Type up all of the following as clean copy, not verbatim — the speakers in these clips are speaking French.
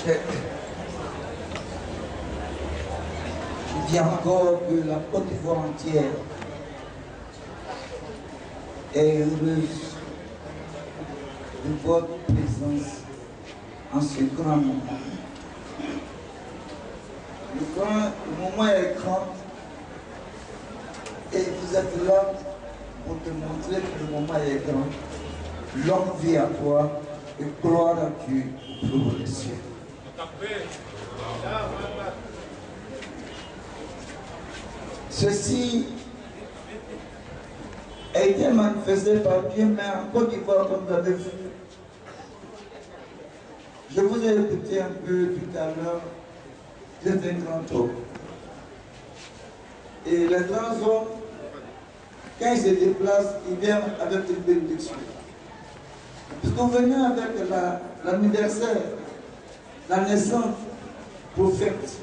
Je dis encore que la Côte d'Ivoire entière est heureuse de votre présence en ce grand moment. Le moment est grand et vous êtes là pour te montrer que le moment est grand. Longue vie à toi et gloire à Dieu pour les cieux. Ceci a été manifesté par Dieu, mais en Côte d'Ivoire, comme vous avez vu. Je vous ai écouté un peu tout à l'heure. Vous êtes un grand homme. Et les grands hommes, quand ils se déplacent, ils viennent avec une bénédiction. Parce qu'on venait avec l'anniversaire, la naissance prophète,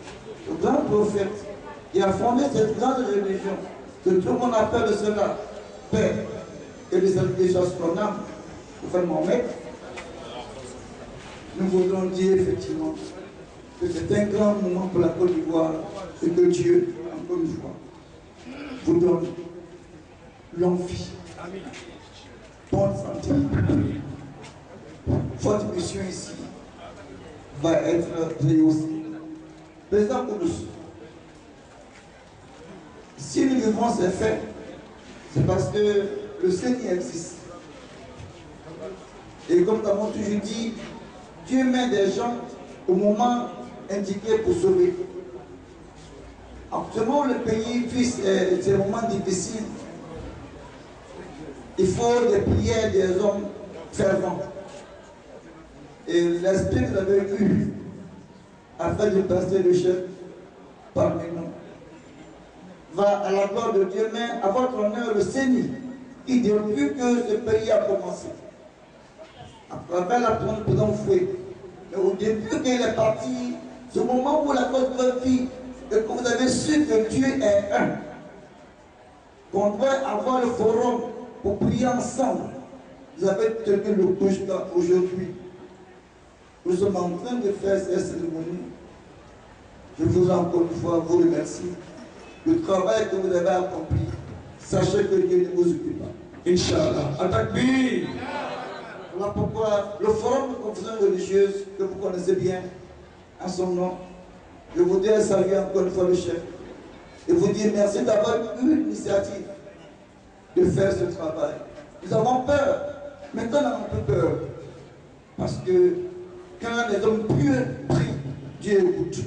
le grand prophète qui a fondé cette grande religion, que tout le monde appelle cela Père, et les salutations à son âme, prophète Mohamed. Nous voudrons dire effectivement que c'est un grand moment pour la Côte d'Ivoire et que Dieu, encore une fois, vous donne longue vie, bonne santé. Votre mission ici va être rehaussée. Président Kourousse, si nous vivons ces faits, c'est parce que le Seigneur existe. Et comme nous avons toujours dit, Dieu met des gens au moment indiqué pour sauver. Actuellement, le pays vit des moments difficiles. Il faut des prières des hommes fervents. Et l'esprit que vous avez eu afin de passer le chef parmi nous va à la gloire de Dieu, mais à votre honneur, le Seigneur, qui depuis que ce pays a commencé, après la tournée de président Fouet, mais au début qu'il est parti, ce moment où la cause de votre vie, et que vous avez su que Dieu est un, qu'on doit avoir le forum pour prier ensemble, vous avez tenu le coup jusqu'à aujourd'hui. Nous sommes en train de faire cette cérémonie. Je vous encore une fois vous remercie. Le travail que vous avez accompli, sachez que Dieu ne vous oublie pas. Inch'Allah. Atakbir. Voilà pourquoi le forum de confusion religieuse que vous connaissez bien, en son nom, je voudrais saluer encore une fois le chef et vous dire merci d'avoir eu l'initiative de faire ce travail. Nous avons peur. Maintenant, on a un peu peur. Parce que quand les hommes purs prient, Dieu écoute.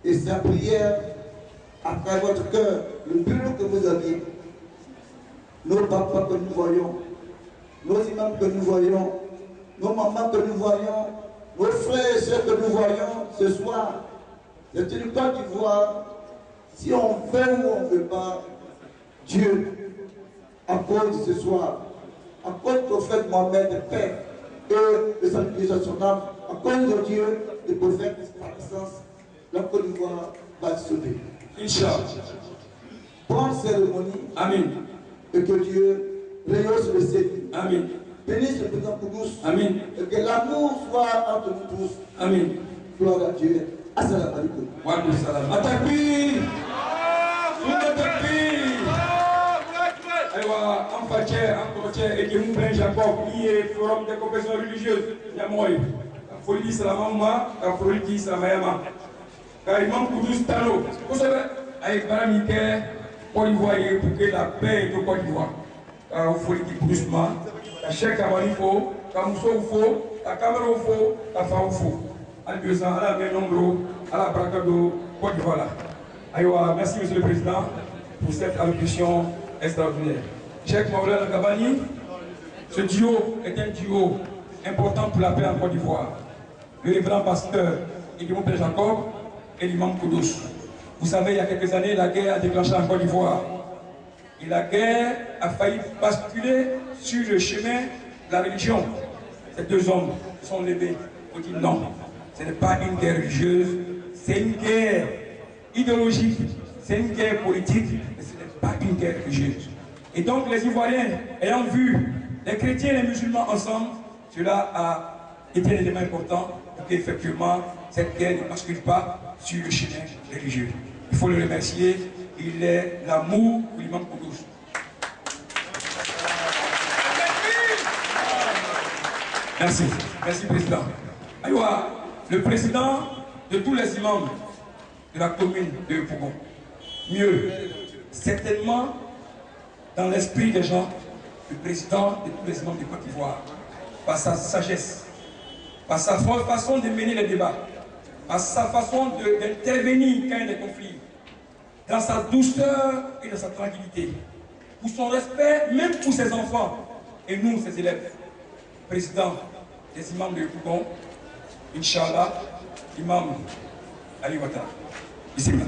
Et sa prière, après votre cœur, le bureau que vous aviez, nos papas que nous voyons, nos imams que nous voyons, nos mamans que nous voyons, nos frères et sœurs que nous voyons ce soir, c'est une Côte d'Ivoire. Si on veut ou on ne veut pas, Dieu, à cause de ce soir, à cause du prophète Mohamed, Père, et de sa Dieu à son âme, à cause de Dieu, le prophète par essence, la Côte d'Ivoire va être sauvée. Inch'Allah. Bonne cérémonie. Amen. Et que Dieu rehausse le Seigneur. Amen. Bénisse le président Kourousse. Amen. Et que l'amour soit entre nous tous. Amen. Gloire à Dieu. Assalamu alaikum. Wa alaikum salam. Atakbir. Aïwa, en Faché, en Coché, et que nous prenons Jacob, qui est forum de confession religieuse. Yamoy. Folie Salamama, Folie Salamayama. Car Imam Kourousse Talo. Vous savez, avec Baramike, Côte d'Ivoire, pour que la paix de Côte d'Ivoire. Car Folie Kourousse, la chèque à Manifo, la Mousso Fo, la caméra Fo, la Fa Fo. À la même nombre, à la braque de Côte d'Ivoire. Aïwa, merci Monsieur le Président pour cette allocution extraordinaire. Cheikh Maoula Gabani, ce duo est un duo important pour la paix en Côte d'Ivoire. Le révérend pasteur Edmond Père Jacob et l'imam Kourousse. Vous savez, il y a quelques années, la guerre a déclenché en Côte d'Ivoire. Et la guerre a failli basculer sur le chemin de la religion. Ces deux hommes sont levés pour dire non, ce n'est pas une guerre religieuse, c'est une guerre idéologique, c'est une guerre politique, mais ce n'est pas une guerre religieuse. Et donc les Ivoiriens, ayant vu les chrétiens et les musulmans ensemble, cela a est un élément important pour qu'effectivement cette guerre ne bascule pas sur le chemin religieux. Il faut le remercier, il est l'amour pour l'imam Kourouche. Merci, merci président. Aïwa, le président de tous les imams de la commune de Pougon. Mieux, certainement, dans l'esprit des gens, le président de tous les imams de Côte d'Ivoire, par sa sagesse, par sa façon de mener les débats, par sa façon d'intervenir quand il y a des conflits, dans sa douceur et dans sa tranquillité, pour son respect, même pour ses enfants et nous, ses élèves. Président des imams de Pougon, Inch'Allah, imam Ali Ouattara. Bismillah.